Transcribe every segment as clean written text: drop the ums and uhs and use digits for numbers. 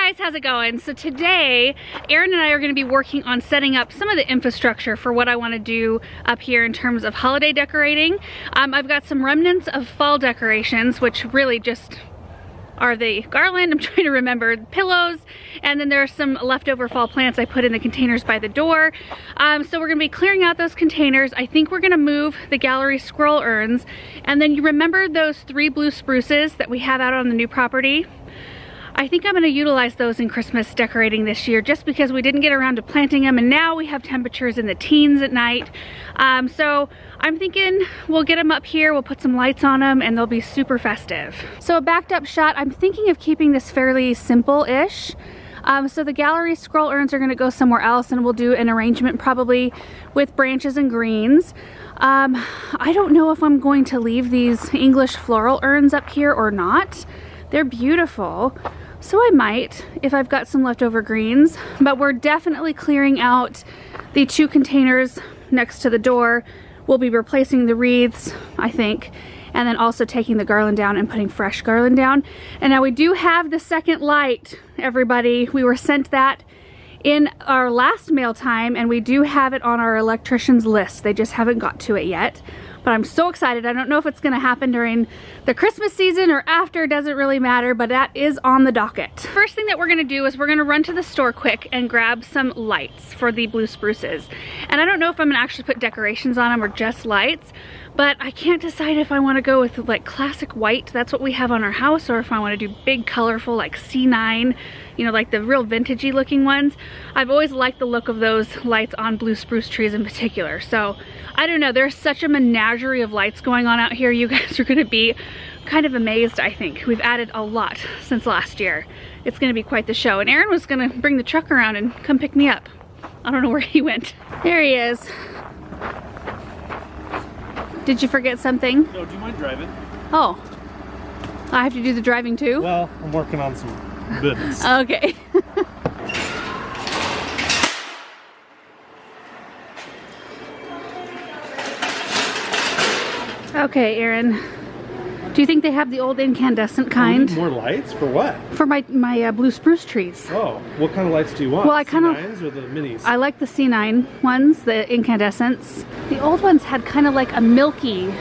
guys, how's it going? So today, Erin and I are going to be working on setting up some of the infrastructure for what I want to do up here in terms of holiday decorating. I've got some remnants of fall decorations, which really just are the garland, I'm trying to remember, pillows, and then there are some leftover fall plants I put in the containers by the door. So we're gonna be clearing out those containers. I think we're gonna move the gallery scroll urns, and then you remember those 3 blue spruces that we have out on the new property? I think I'm gonna utilize those in Christmas decorating this year just because we didn't get around to planting them, and now we have temperatures in the teens at night. So I'm thinking we'll get them up here, we'll put some lights on them, and they'll be super festive. So a backed up shot, I'm thinking of keeping this fairly simple-ish. So the gallery scroll urns are gonna go somewhere else, and we'll do an arrangement probably with branches and greens. I don't know if I'm going to leave these English floral urns up here or not. They're beautiful. So I might, if I've got some leftover greens, but we're definitely clearing out the 2 containers next to the door. We'll be replacing the wreaths, I think, and then also taking the garland down and putting fresh garland down. And now we do have the second light, everybody. We were sent that in our last mail time, and we do have it on our electrician's list. They just haven't got to it yet. But I'm so excited. I don't know if it's gonna happen during the Christmas season or after, doesn't really matter, but that is on the docket. First thing that we're gonna do is we're gonna run to the store quick and grab some lights for the blue spruces. And I don't know if I'm gonna actually put decorations on them or just lights, but I can't decide if I wanna go with like classic white, that's what we have on our house, or if I wanna do big colorful like C9, you know, like the real vintagey looking ones. I've always liked the look of those lights on blue spruce trees in particular. So I don't know, there's such a menagerie of lights going on out here. You guys are gonna be kind of amazed, I think. We've added a lot since last year. It's gonna be quite the show. And Aaron was gonna bring the truck around and come pick me up. I don't know where he went. There he is. Did you forget something? No, do you mind driving? Oh, I have to do the driving too? Well, I'm working on some business. Okay. Okay, Aaron. Do you think they have the old incandescent kind? More lights? For what? For my blue spruce trees. Oh, what kind of lights do you want? Well, I kind of... C9s or the minis? I like the C9 ones, the incandescents. The old ones had kind of like a milky,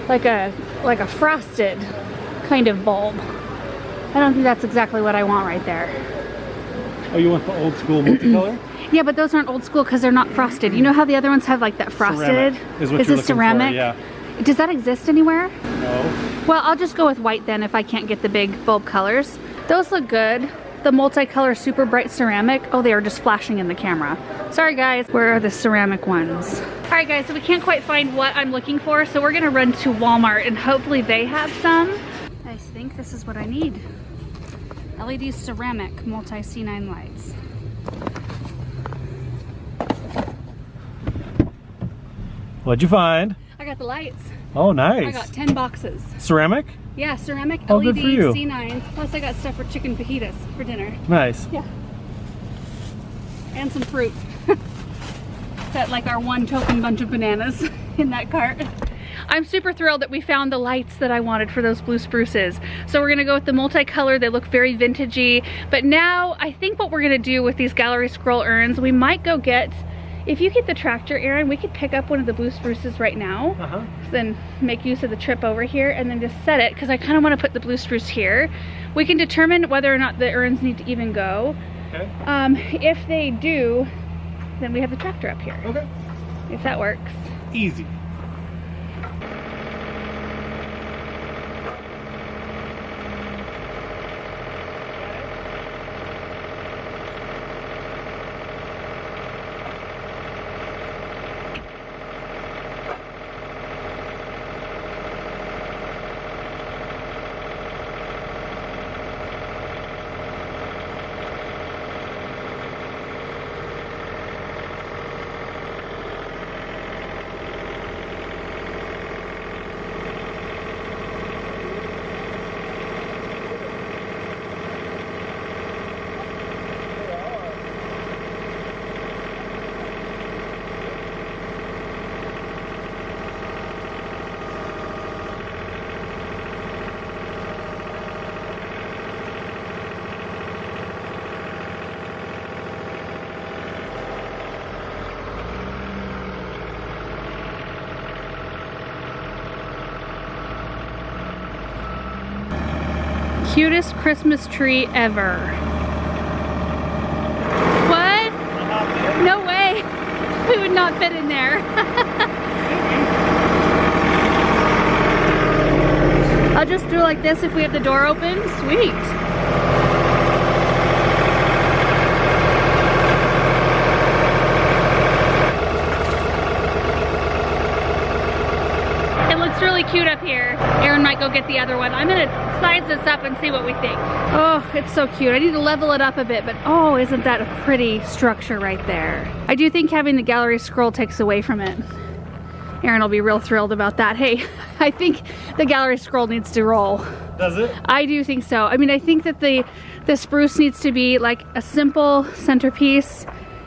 like a frosted kind of bulb. I don't think that's exactly what I want right there. Oh, you want the old school multicolor? Yeah, but those aren't old school because they're not frosted. You know how the other ones have like that frosted? Ceramic is what you're looking ceramic? for, yeah. Does that exist anywhere? No. Well, I'll just go with white then if I can't get the big bulb colors. Those look good. The multicolor super bright ceramic. Oh, they are just flashing in the camera. Sorry guys, where are the ceramic ones? All right guys, so we can't quite find what I'm looking for, so we're gonna run to Walmart and hopefully they have some. I think this is what I need. LED ceramic multi C9 lights. What'd you find? I got the lights. Oh, nice. I got 10 boxes. Ceramic? Yeah, ceramic Oh, LED good for you. C9s. Plus I got stuff for chicken fajitas for dinner. Nice. Yeah. And some fruit. That like our one token bunch of bananas in that cart. I'm super thrilled that we found the lights that I wanted for those blue spruces. So we're gonna go with the multicolor. They look very vintagey. But now I think what we're gonna do with these gallery scroll urns, we might go get, if you get the tractor, Aaron, we could pick up one of the blue spruces right now. Then make use of the trip over here and then just set it, because I kind of want to put the blue spruce here. We can determine whether or not the urns need to even go. Okay. If they do, then we have the tractor up here. Okay. If that works. Easy. Cutest Christmas tree ever. What? No way. We would not fit in there. I'll just do like this if we have the door open. Sweet. It looks really cute up here. Aaron might go get the other one. I'm gonna size this up and see what we think. Oh, it's so cute. I need to level it up a bit, but oh, isn't that a pretty structure right there? I do think having the gallery scroll takes away from it. Aaron will be real thrilled about that. Hey, I think the gallery scroll needs to roll. Does it? I do think so. I mean, I think that the spruce needs to be like a simple centerpiece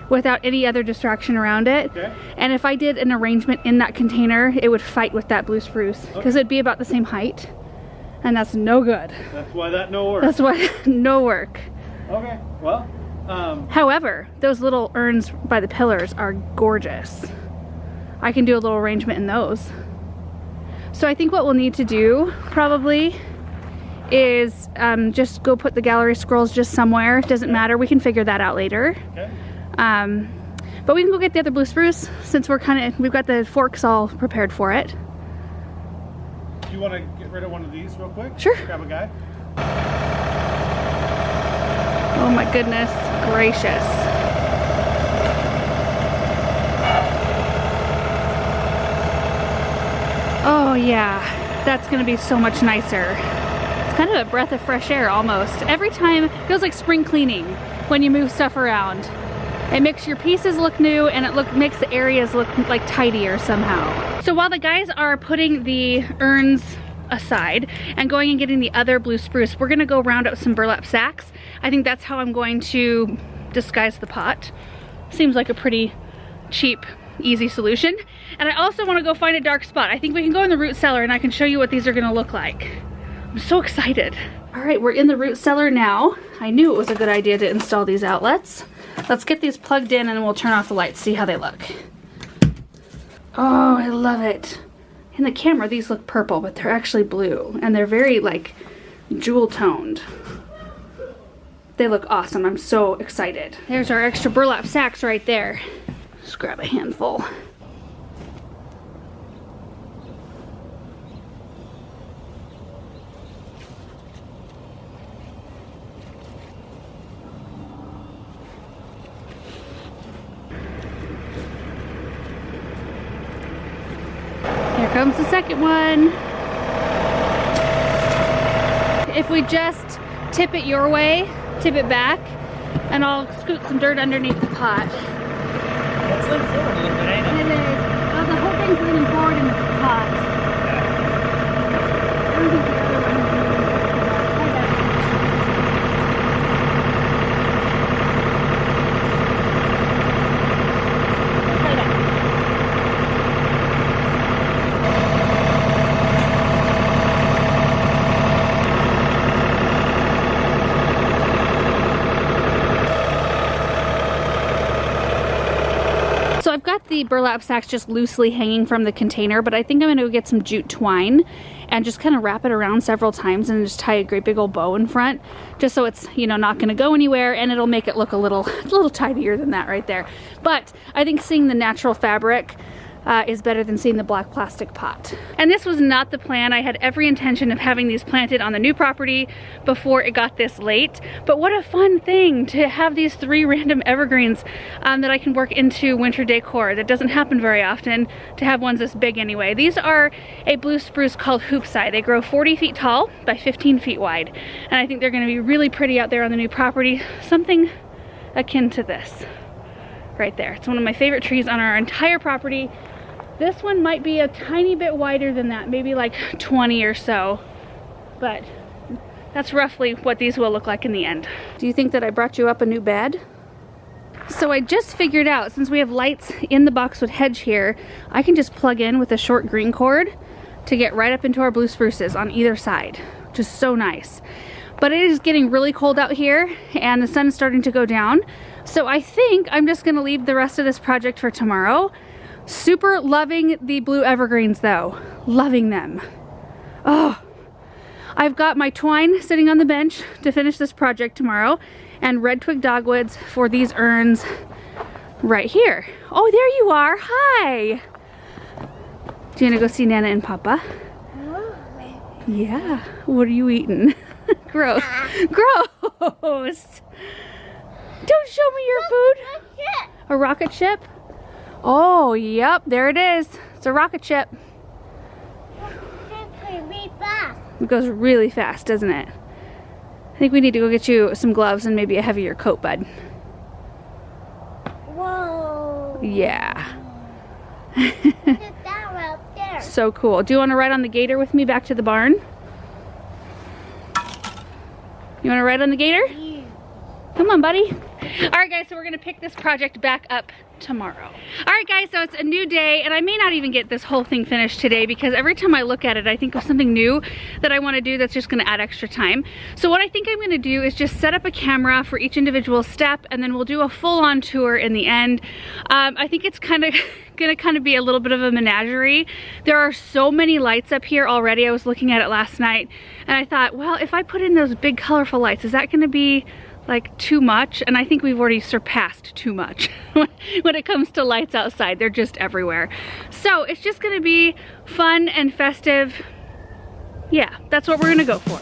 without any other distraction around it. Okay. And if I did an arrangement in that container, it would fight with that blue spruce because it'd be about the same height. And that's no good. That's why that no work. That's why no work. Okay, well. However, those little urns by the pillars are gorgeous. I can do a little arrangement in those. So I think what we'll need to do probably is just go put the gallery scrolls just somewhere. Doesn't matter, we can figure that out later. Okay. But we can go get the other blue spruce since we've got the forks all prepared for it. Do you want to get rid of one of these real quick? Sure. Grab a guy. Oh my goodness gracious. Oh yeah, that's gonna be so much nicer. It's kind of a breath of fresh air almost. Every time, it feels like spring cleaning when you move stuff around. It makes your pieces look new and it makes the areas look like tidier somehow. So while the guys are putting the urns aside and going and getting the other blue spruce, we're gonna go round up some burlap sacks. I think that's how I'm going to disguise the pot. Seems like a pretty cheap, easy solution. And I also want to go find a dark spot. I think we can go in the root cellar and I can show you what these are gonna look like. I'm so excited. All right, we're in the root cellar now. I knew it was a good idea to install these outlets. Let's get these plugged in and then we'll turn off the lights, see how they look. Oh, I love it. In the camera, these look purple, but they're actually blue. And they're very like jewel toned. They look awesome, I'm so excited. There's our extra burlap sacks right there. Just grab a handful. Here comes the second one. If we just tip it your way, tip it back, and I'll scoot some dirt underneath the pot. Let's lean forward a little bit, ain't it? It is. Well, the whole thing's leaning forward in the pot. I don't think the other one is leaning So I've got the burlap sacks just loosely hanging from the container, but I think I'm gonna get some jute twine and just kind of wrap it around several times and just tie a great big old bow in front, just so it's, you know, not gonna go anywhere, and it'll make it look a little tidier than that right there. But I think seeing the natural fabric is better than seeing the black plastic pot. And this was not the plan. I had every intention of having these planted on the new property before it got this late. But what a fun thing to have these 3 random evergreens that I can work into winter decor. That doesn't happen very often, to have ones this big anyway. These are a blue spruce called hoopside. They grow 40 feet tall by 15 feet wide. And I think they're gonna be really pretty out there on the new property. Something akin to this right there. It's one of my favorite trees on our entire property. This one might be a tiny bit wider than that, maybe like 20 or so, but that's roughly what these will look like in the end. Do you think that I brought you up a new bed? So I just figured out, since we have lights in the boxwood hedge here, I can just plug in with a short green cord to get right up into our blue spruces on either side. Just so nice. But it is getting really cold out here and the sun is starting to go down. So I think I'm just gonna leave the rest of this project for tomorrow. Super loving the blue evergreens though. Loving them. Oh, I've got my twine sitting on the bench to finish this project tomorrow, and red twig dogwoods for these urns right here. Oh, there you are. Hi. Do you want to go see Nana and Papa? Yeah. What are you eating? Gross. Gross. Don't show me your food. A rocket ship? Oh, yep. There it is. It's a rocket ship. It goes really fast, doesn't it? I think we need to go get you some gloves and maybe a heavier coat, bud. Whoa. Yeah. Look at that right there. So cool. Do you want to ride on the gator with me back to the barn? You want to ride on the gator? Yeah. Come on, buddy. All right, guys, so we're gonna pick this project back up tomorrow. All right, guys, so it's a new day, and I may not even get this whole thing finished today because every time I look at it, I think of something new that I wanna do that's just gonna add extra time. So what I think I'm gonna do is just set up a camera for each individual step, and then we'll do a full-on tour in the end. I think it's gonna be a little bit of a menagerie. There are so many lights up here already. I was looking at it last night, and I thought, well, if I put in those big colorful lights, is that gonna be like too much? And I think we've already surpassed too much when it comes to lights outside. They're just everywhere. So it's just gonna be fun and festive. Yeah, that's what we're gonna go for.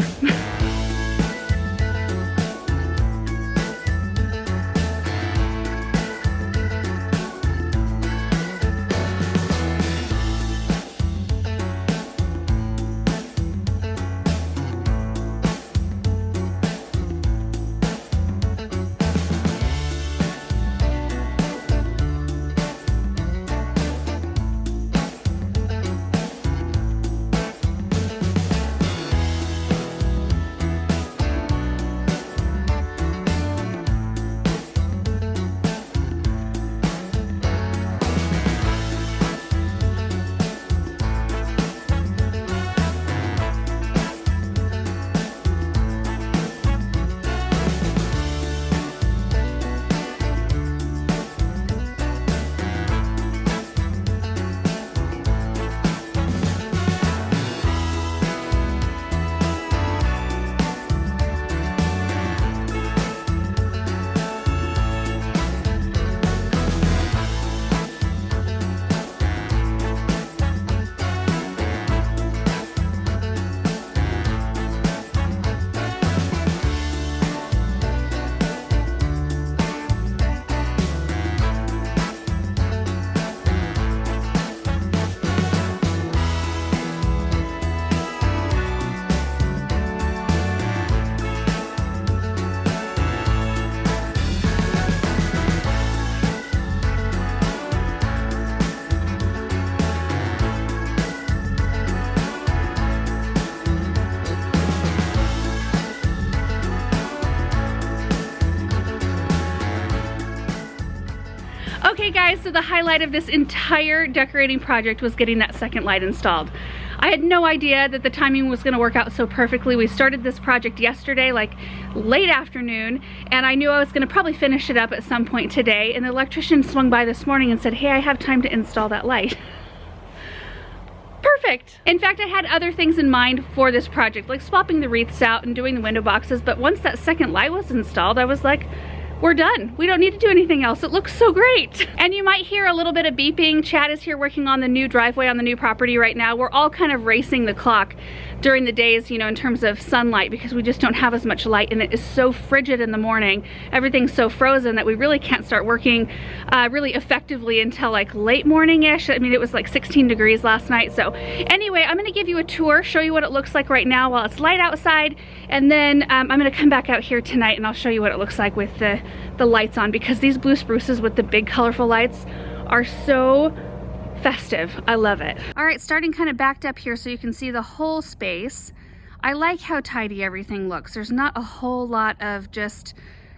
Okay guys, so the highlight of this entire decorating project was getting that second light installed. I had no idea that the timing was gonna work out so perfectly. We started this project yesterday, like late afternoon, and I knew I was gonna probably finish it up at some point today, and the electrician swung by this morning and said, hey, I have time to install that light. Perfect. In fact, I had other things in mind for this project, like swapping the wreaths out and doing the window boxes, but once that second light was installed, I was like, we're done. We don't need to do anything else. It looks so great. And you might hear a little bit of beeping. Chad is here working on the new driveway on the new property right now. We're all kind of racing the clock during the days, you know, in terms of sunlight, because we just don't have as much light, and it is so frigid in the morning. Everything's so frozen that we really can't start working really effectively until like late morning-ish. I mean, it was like 16 degrees last night. So anyway, I'm gonna give you a tour, show you what it looks like right now while it's light outside, and then I'm gonna come back out here tonight and I'll show you what it looks like with the lights on, because these blue spruces with the big colorful lights are so festive. I love it. All right, starting kind of backed up here so you can see the whole space. I like how tidy everything looks. There's not a whole lot of just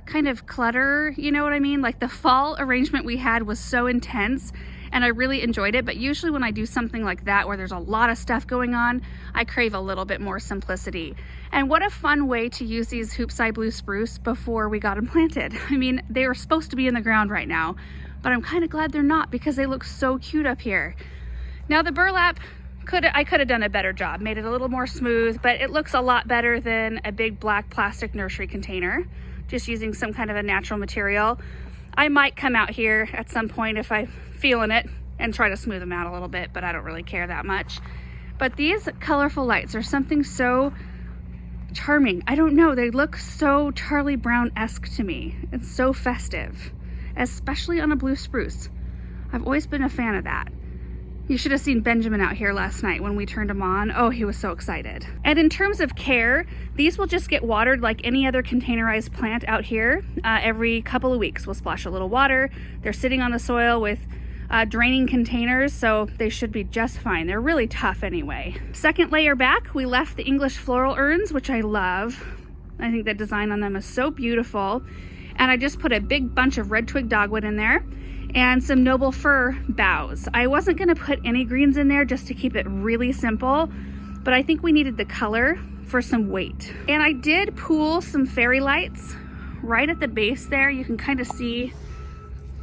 kind of clutter, you know what I mean? Like the fall arrangement we had was so intense and I really enjoyed it, but usually when I do something like that where there's a lot of stuff going on, I crave a little bit more simplicity. And what a fun way to use these hoopside blue spruce before we got them planted. I mean, they were supposed to be in the ground right now, but I'm kind of glad they're not because they look so cute up here. Now the burlap I could have done a better job, made it a little more smooth, but it looks a lot better than a big black plastic nursery container, just using some kind of a natural material. I might come out here at some point if I'm feeling it and try to smooth them out a little bit, but I don't really care that much. But these colorful lights are something so charming. I don't know, they look so Charlie Brown-esque to me. It's so festive, especially on a blue spruce. I've always been a fan of that. You should have seen Benjamin out here last night when we turned him on. Oh, he was so excited. And in terms of care, these will just get watered like any other containerized plant out here. Every couple of weeks, we'll splash a little water. They're sitting on the soil with draining containers, so they should be just fine. They're really tough anyway. Second layer back, we left the English floral urns, which I love. I think the design on them is so beautiful. And I just put a big bunch of red twig dogwood in there and some noble fir boughs. I wasn't gonna put any greens in there just to keep it really simple, but I think we needed the color for some weight. And I did pool some fairy lights right at the base there. You can kind of see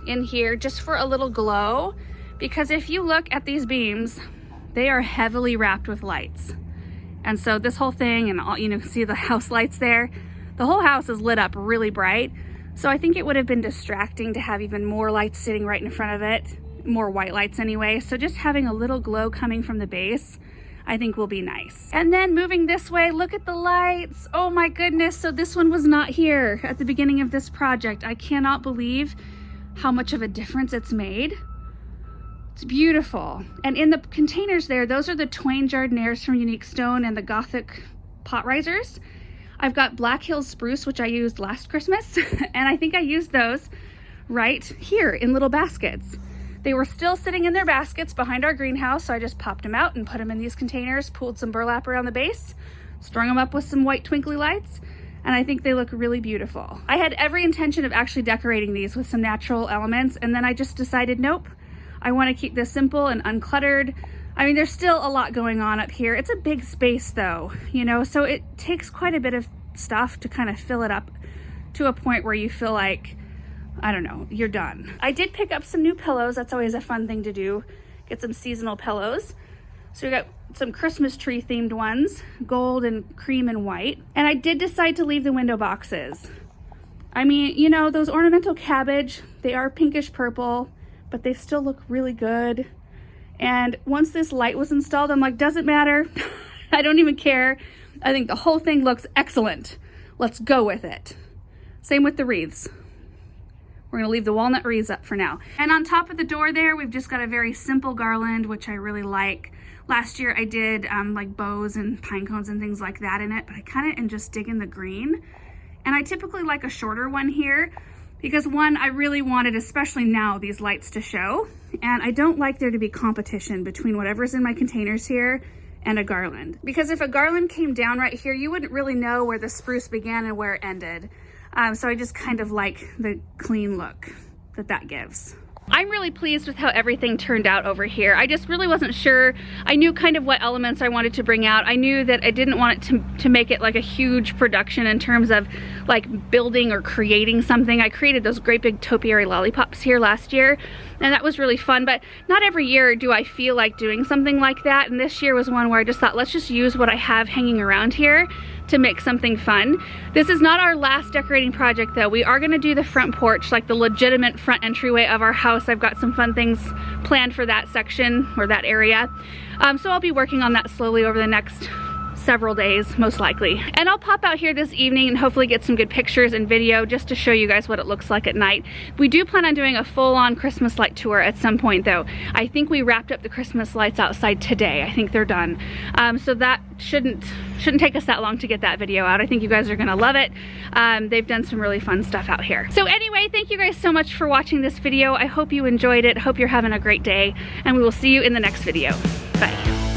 in here just for a little glow, because if you look at these beams, they are heavily wrapped with lights. And so this whole thing, and all, you know, see the house lights there, the whole house is lit up really bright. So I think it would have been distracting to have even more lights sitting right in front of it, more white lights anyway. So just having a little glow coming from the base, I think will be nice. And then moving this way, look at the lights. Oh my goodness, so this one was not here at the beginning of this project. I cannot believe how much of a difference it's made. It's beautiful. And in the containers there, those are the Twain Jardinières from Unique Stone and the Gothic pot risers. I've got Black Hills spruce, which I used last Christmas, and I think I used those right here in little baskets. They were still sitting in their baskets behind our greenhouse, so I just popped them out and put them in these containers, pulled some burlap around the base, strung them up with some white twinkly lights, and I think they look really beautiful. I had every intention of actually decorating these with some natural elements, and then I just decided, nope, I want to keep this simple and uncluttered. I mean, there's still a lot going on up here. It's a big space though, you know, so it takes quite a bit of stuff to kind of fill it up to a point where you feel like, I don't know, you're done. I did pick up some new pillows. That's always a fun thing to do. Get some seasonal pillows. So we got some Christmas tree themed ones, gold and cream and white. And I did decide to leave the window boxes. I mean, you know, those ornamental cabbage, they are pinkish purple, but they still look really good. And once this light was installed, I'm like, doesn't matter. I don't even care. I think the whole thing looks excellent. Let's go with it. Same with the wreaths. We're gonna leave the walnut wreaths up for now. And on top of the door there, we've just got a very simple garland, which I really like. Last year I did like bows and pine cones and things like that in it, but I kind of am just digging the green. And I typically like a shorter one here because one, I really wanted, especially now, these lights to show. And I don't like there to be competition between whatever's in my containers here and a garland. Because if a garland came down right here, you wouldn't really know where the spruce began and where it ended. So I just kind of like the clean look that gives. I'm really pleased with how everything turned out over here. I just really wasn't sure. I knew kind of what elements I wanted to bring out. I knew that I didn't want it to make it like a huge production in terms of like building or creating something. I created those great big topiary lollipops here last year, and that was really fun, but not every year do I feel like doing something like that. And this year was one where I just thought, let's just use what I have hanging around here to make something fun. This is not our last decorating project though. We are gonna do the front porch, like the legitimate front entryway of our house. I've got some fun things planned for that section or that area. So I'll be working on that slowly over the next several days, most likely. And I'll pop out here this evening and hopefully get some good pictures and video just to show you guys what it looks like at night. We do plan on doing a full-on Christmas light tour at some point though. I think we wrapped up the Christmas lights outside today. I think they're done. So that shouldn't take us that long to get that video out. I think you guys are gonna love it. They've done some really fun stuff out here. So anyway, thank you guys so much for watching this video. I hope you enjoyed it. Hope you're having a great day, and we will see you in the next video. Bye.